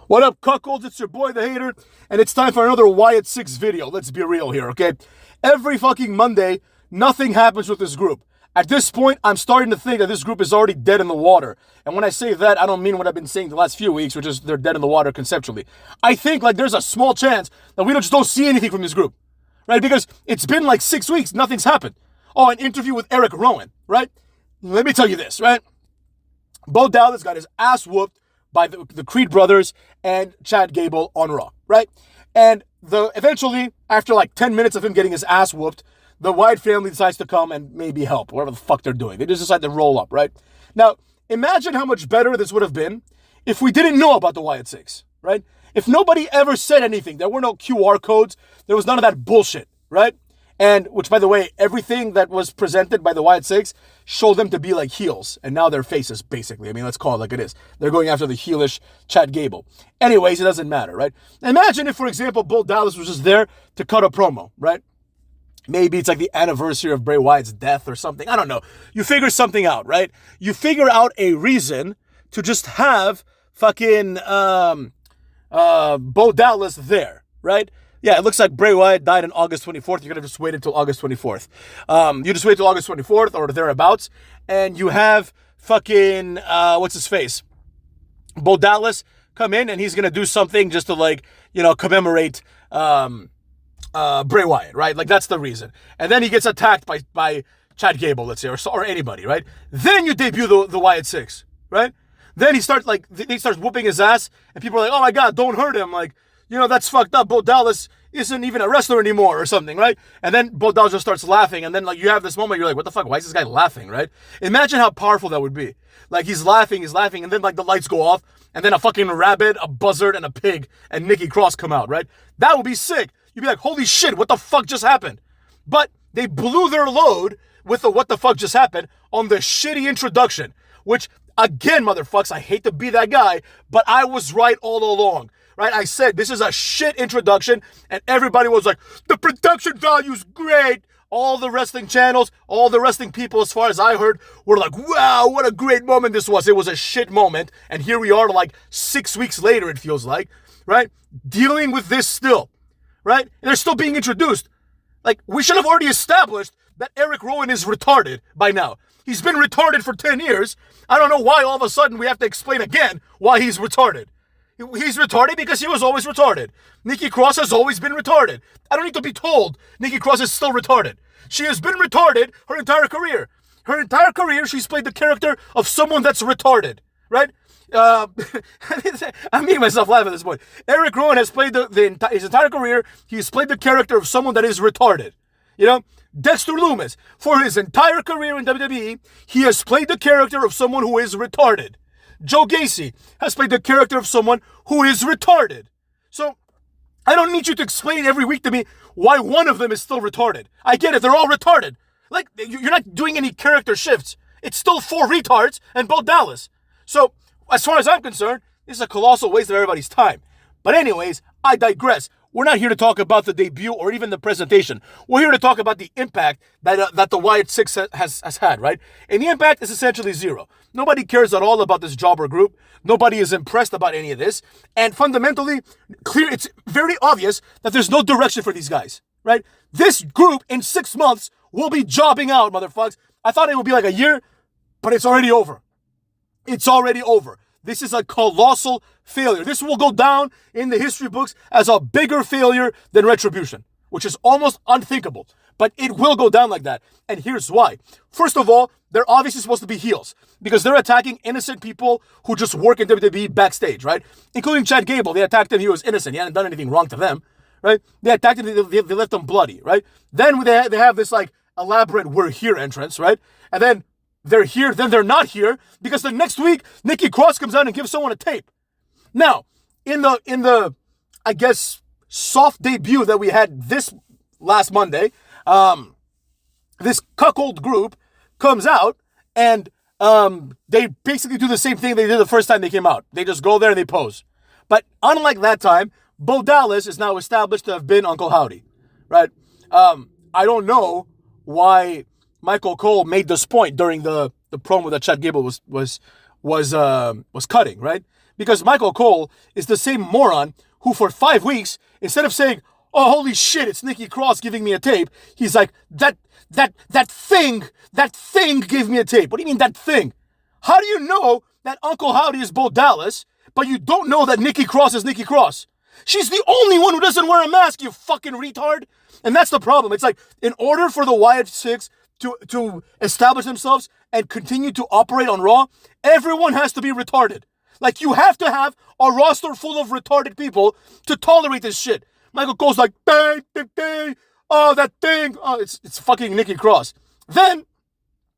What up, cuckolds? It's your boy, the Hater, and it's time for another Wyatt 6 video. Let's be real here, okay? Every fucking Monday, nothing happens with this group. At this point, I'm starting to think that this group is already dead in the water. And when I say that, I don't mean what I've been saying the last few weeks, which is they're dead in the water conceptually. I think like there's a small chance that we just don't see anything from this group, right? Because it's been like 6 weeks, nothing's happened. Oh, an interview with Eric Rowan, right? Let me tell you this, right? Bo Dallas got his ass whooped by the Creed brothers and Chad Gable on Raw, right? And eventually, after like 10 minutes of him getting his ass whooped, the Wyatt family decides to come and maybe help, whatever the fuck they're doing. They just decide to roll up, right? Now, imagine how much better this would have been if we didn't know about the Wyatt 6, right? If nobody ever said anything, there were no QR codes, there was none of that bullshit, right? And, which, by the way, everything that was presented by the Wyatt 6 showed them to be like heels. And now they're faces, basically. I mean, let's call it like it is. They're going after the heelish Chad Gable. Anyways, it doesn't matter, right? Imagine if, for example, Bo Dallas was just there to cut a promo, right? Maybe it's like the anniversary of Bray Wyatt's death or something. I don't know. You figure something out, right? You figure out a reason to just have fucking Bo Dallas there, right? Yeah, it looks like Bray Wyatt died on August 24th. You're going to just wait until August 24th. You just wait till August 24th or thereabouts, and you have fucking, what's his face? Bo Dallas come in, and he's going to do something just to, like, you know, commemorate Bray Wyatt, right? Like, that's the reason. And then he gets attacked by Chad Gable, let's say, or anybody, right? Then you debut the Wyatt 6, right? Then he starts whooping his ass, and people are like, oh my God, don't hurt him. Like, you know, that's fucked up. Bo Dallas isn't even a wrestler anymore or something, right? And then Bo Dallas just starts laughing. And then, like, you have this moment, you're like, what the fuck? Why is this guy laughing, right? Imagine how powerful that would be. Like, he's laughing. And then, like, the lights go off. And then a fucking rabbit, a buzzard, and a pig and Nikki Cross come out, right? That would be sick. You'd be like, holy shit, what the fuck just happened? But they blew their load with the what the fuck just happened on the shitty introduction, which, again, motherfucks, I hate to be that guy, but I was right all along. Right, I said this is a shit introduction, and everybody was like, the production value's great. All the wrestling channels, all the wrestling people, as far as I heard, were like, wow, what a great moment this was. It was a shit moment, and here we are like 6 weeks later, it feels like, right? Dealing with this still, right? And they're still being introduced. Like, we should have already established that Eric Rowan is retarded by now. He's been retarded for 10 years. I don't know why all of a sudden we have to explain again why he's retarded. He's retarded because he was always retarded. Nikki Cross has always been retarded. I don't need to be told Nikki Cross is still retarded. She has been retarded her entire career. Her entire career, she's played the character of someone that's retarded, right? I'm making myself laugh at this point. Eric Rowan has played his entire career, he's played the character of someone that is retarded. You know? Dexter Lumis, for his entire career in WWE, he has played the character of someone who is retarded. Joe Gacy has played the character of someone who is retarded. So, I don't need you to explain every week to me why one of them is still retarded. I get it, they're all retarded. Like, you're not doing any character shifts. It's still 4 retards and Bo Dallas. So, as far as I'm concerned, this is a colossal waste of everybody's time. But anyways, I digress. We're not here to talk about the debut or even the presentation. We're here to talk about the impact that the Wyatt 6 has had, right? And the impact is essentially zero. Nobody cares at all about this jobber group. Nobody is impressed about any of this. And fundamentally, it's very obvious that there's no direction for these guys, right? This group in 6 months will be jobbing out, motherfuckers. I thought it would be like a year, but it's already over. It's already over. This is a colossal failure. This will go down in the history books as a bigger failure than Retribution, which is almost unthinkable. But it will go down like that. And here's why. First of all, they're obviously supposed to be heels because they're attacking innocent people who just work in WWE backstage, right? Including Chad Gable. They attacked him. He was innocent. He hadn't done anything wrong to them, right? They attacked him. They left him bloody, right? Then they have this like elaborate "we're here" entrance, right? And then they're here, then they're not here, because the next week, Nikki Cross comes out and gives someone a tape. Now, in the I guess, soft debut that we had this last Monday, this cuckold group comes out, and they basically do the same thing they did the first time they came out. They just go there and they pose. But unlike that time, Bo Dallas is now established to have been Uncle Howdy, right? I don't know why Michael Cole made this point during the promo that Chad Gable was cutting, right? Because Michael Cole is the same moron who for 5 weeks, instead of saying, oh, holy shit, it's Nikki Cross giving me a tape, he's like, that thing gave me a tape. What do you mean, that thing? How do you know that Uncle Howdy is Bo Dallas, but you don't know that Nikki Cross is Nikki Cross? She's the only one who doesn't wear a mask, you fucking retard. And that's the problem. It's like, in order for the Wyatt Six to establish themselves and continue to operate on Raw, everyone has to be retarded. Like, you have to have a roster full of retarded people to tolerate this shit. Michael Cole's like, bang, bang, bang. Oh, that thing. Oh, it's fucking Nikki Cross. Then,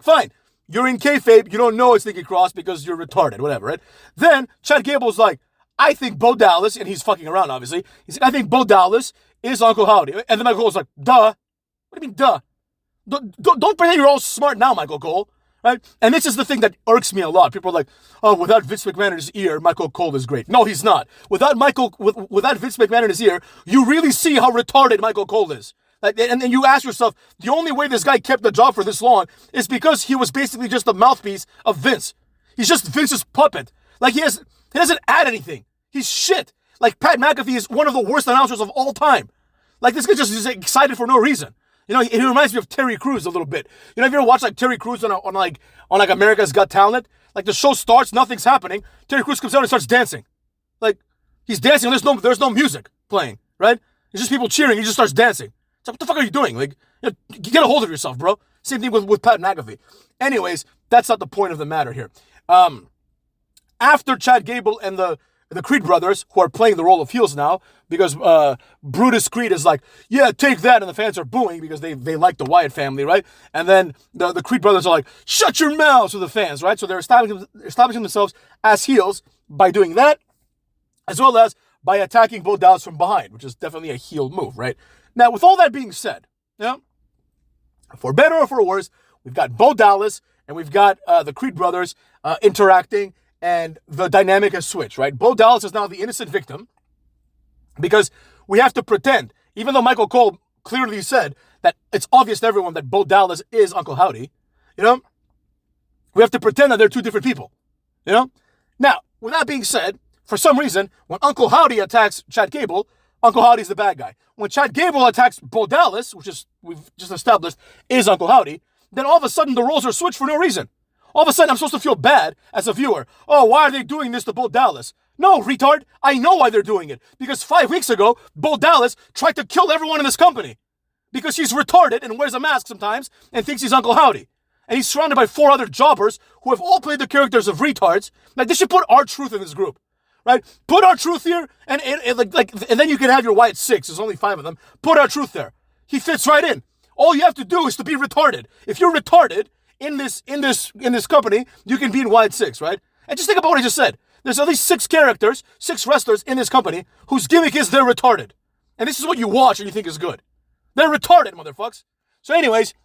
fine. You're in kayfabe. You don't know it's Nikki Cross because you're retarded. Whatever, right? Then, Chad Gable's like, I think Bo Dallas, and he's fucking around, obviously. He's like, I think Bo Dallas is Uncle Howdy. And then Michael Cole's like, duh. What do you mean, duh? Don't pretend you're all smart now, Michael Cole. Right? And this is the thing that irks me a lot. People are like, oh, without Vince McMahon in his ear, Michael Cole is great. No, he's not. Without Vince McMahon in his ear, you really see how retarded Michael Cole is. Like, and then you ask yourself, the only way this guy kept the job for this long is because he was basically just a mouthpiece of Vince. He's just Vince's puppet. Like, he doesn't add anything. He's shit. Like, Pat McAfee is one of the worst announcers of all time. Like, this guy just is excited for no reason. You know, he reminds me of Terry Crews a little bit. You know, have you ever watched like Terry Crews on America's Got Talent? Like, the show starts, nothing's happening. Terry Crews comes out and starts dancing. Like, he's dancing, there's no music playing, right? It's just people cheering, he just starts dancing. It's like, what the fuck are you doing? Like, you know, get a hold of yourself, bro. Same thing with Pat McAfee. Anyways, that's not the point of the matter here. After Chad Gable and the Creed brothers, who are playing the role of heels now, because Brutus Creed is like, yeah, take that, and the fans are booing because they like the Wyatt family, right? And then the Creed brothers are like, shut your mouths to the fans, right? So they're establishing themselves as heels by doing that, as well as by attacking Bo Dallas from behind, which is definitely a heel move, right? Now, with all that being said, you know, for better or for worse, we've got Bo Dallas and we've got the Creed brothers interacting, and the dynamic has switched, right? Bo Dallas is now the innocent victim because we have to pretend, even though Michael Cole clearly said that it's obvious to everyone that Bo Dallas is Uncle Howdy, you know? We have to pretend that they're two different people, you know? Now, with that being said, for some reason, when Uncle Howdy attacks Chad Gable, Uncle Howdy's the bad guy. When Chad Gable attacks Bo Dallas, which is, we've just established, is Uncle Howdy, then all of a sudden the roles are switched for no reason. All of a sudden, I'm supposed to feel bad as a viewer. Oh, why are they doing this to Bo Dallas? No, retard. I know why they're doing it. Because 5 weeks ago, Bo Dallas tried to kill everyone in this company. Because he's retarded and wears a mask sometimes and thinks he's Uncle Howdy. And he's surrounded by 4 other jobbers who have all played the characters of retards. Like, they should put R-Truth in this group. Right? Put R-Truth here, and then you can have your Wyatt Six. There's only 5 of them. Put R-Truth there. He fits right in. All you have to do is to be retarded. If you're retarded in this company, you can be in Wyatt Six, right? And just think about what I just said. There's at least 6 characters, 6 wrestlers in this company whose gimmick is they're retarded. And this is what you watch and you think is good. They're retarded, motherfuckers. So anyways,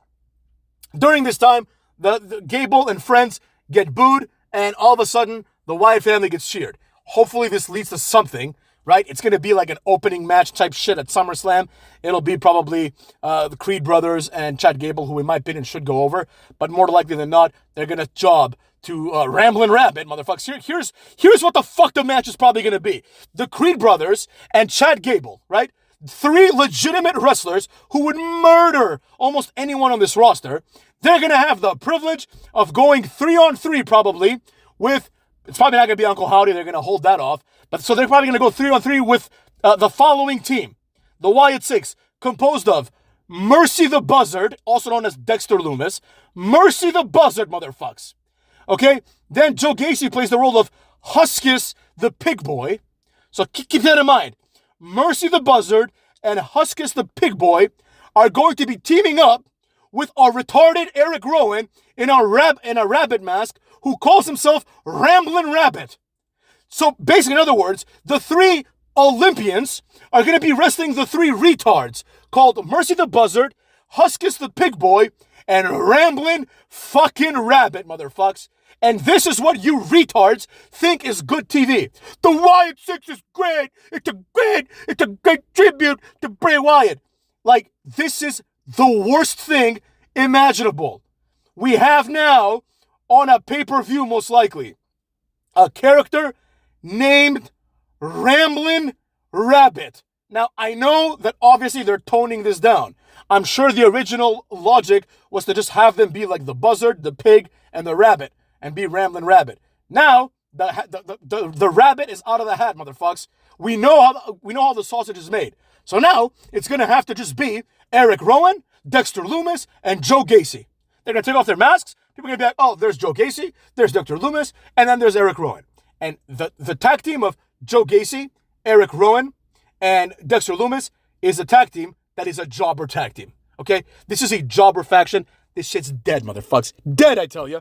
during this time, the Gable and friends get booed, and all of a sudden, the Wyatt family gets cheered. Hopefully this leads to something, right? It's going to be like an opening match type shit at SummerSlam. It'll be probably the Creed brothers and Chad Gable, who in my opinion should go over. But more likely than not, they're going to job to Ramblin' Rabbit, motherfuckers. Here's what the fuck the match is probably going to be. The Creed brothers and Chad Gable, right? 3 legitimate wrestlers who would murder almost anyone on this roster. They're going to have the privilege of going 3-on-3 probably with... It's probably not going to be Uncle Howdy. They're going to hold that off. But so they're probably going to go 3-on-3 with the following team. The Wyatt Six, composed of Mercy the Buzzard, also known as Dexter Loomis. Mercy the Buzzard, motherfucks. Okay? Then Joe Gacy plays the role of Huskus the Pig Boy. So keep that in mind. Mercy the Buzzard and Huskus the Pig Boy are going to be teaming up with our retarded Eric Rowan in a rabbit mask who calls himself Ramblin' Rabbit. So basically, in other words, the 3 Olympians are going to be wrestling the 3 retards called Mercy the Buzzard, Huskus the Pig Boy, and Ramblin' fucking Rabbit, motherfucks. And this is what you retards think is good TV. The Wyatt Six is great. It's a great tribute to Bray Wyatt. Like, this is the worst thing imaginable. We have now, on a pay-per-view most likely, a character named Ramblin' Rabbit. Now, I know that obviously they're toning this down. I'm sure the original logic was to just have them be like the buzzard, the pig, and the rabbit, and be Ramblin' Rabbit. Now, the rabbit is out of the hat, motherfucks. We know how the sausage is made. So now, it's going to have to just be Eric Rowan, Dexter Lumis, and Joe Gacy. They're going to take off their masks. People are going to be like, oh, there's Joe Gacy, there's Dexter Lumis, and then there's Eric Rowan. And the tag team of Joe Gacy, Eric Rowan, and Dexter Lumis is a tag team that is a jobber tag team. Okay? This is a jobber faction. This shit's dead, motherfuckers. Dead, I tell you.